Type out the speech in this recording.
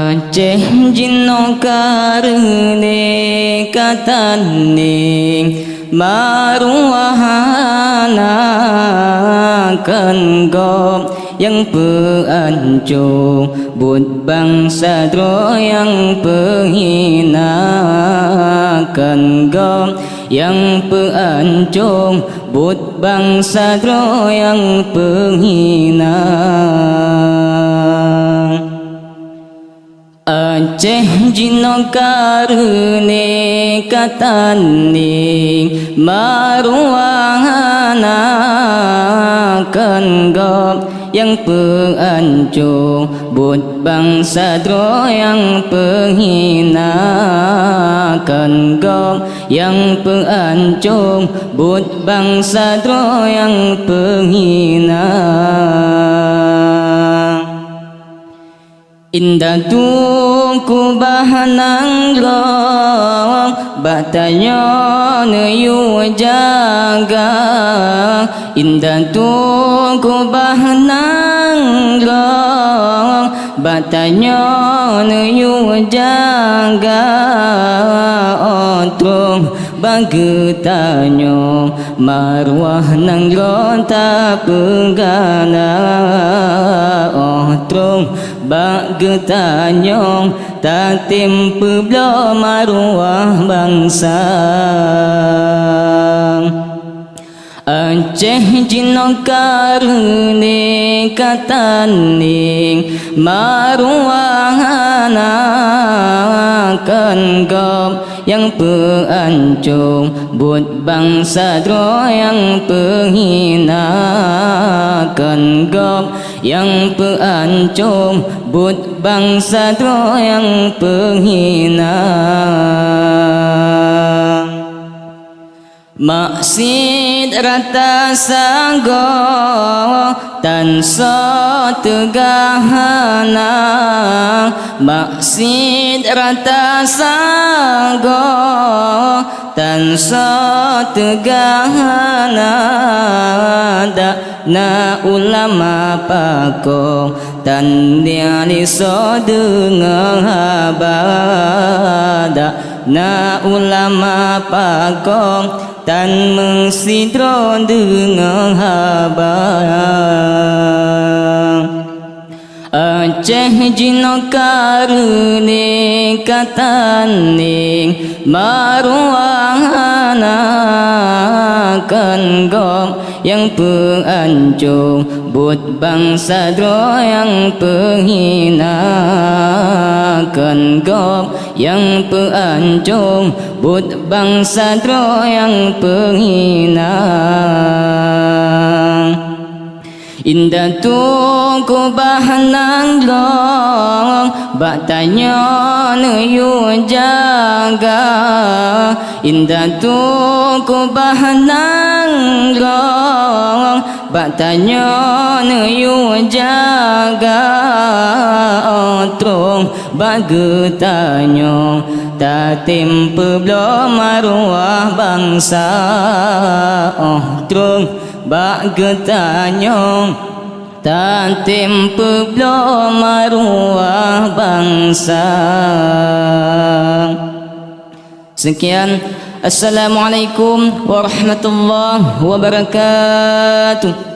Aceh jino karne katane maruahana kenggom yang peancu bud bangsa dro yang penghina kenggom yang peancung bud bangsa dro yang penghina. Aceh jino karne katane maruahana kenggom yang peancung bud bangsa dro yang penghina kenggom yang peancung bud bangsa dro yang penghina. Indah tuku bahanang long batanya neyu jaga. Indah tuku bahanang long batanya neyu jaga. Otrong bagetanyo marwah nang lonta penggana. Otrong bagetanyong tatim peblo marwah bangsa. Aceh jino karne katane maruahana kenggom yang peancung bud bangsa dro yang penghina kenggom yang peancung bud bangsa dro yang penghina. Maksid rata sanggo tan so tegahana. Maksid rata sanggo tan so tegahana. Dak na ulama pako tan dia liso dengan habada. Na ulama pako tan mengsidro dengan habang. Aceh jino karne katane maruahana kenggom yang peancung bud bangsa dro yang penghina kenggom yang peancung bud bangsa dro yang penghina. Indah tuku bahanang long batanya neyu jaga. Indah tuku bahanang long batanya neyu jaga. Otrong bagetanyo tatim peblo marwah bangsa. Otrong bagetanyo tatim peblo marwah bangsa. Sekian, assalamualaikum warahmatullahi wabarakatuh.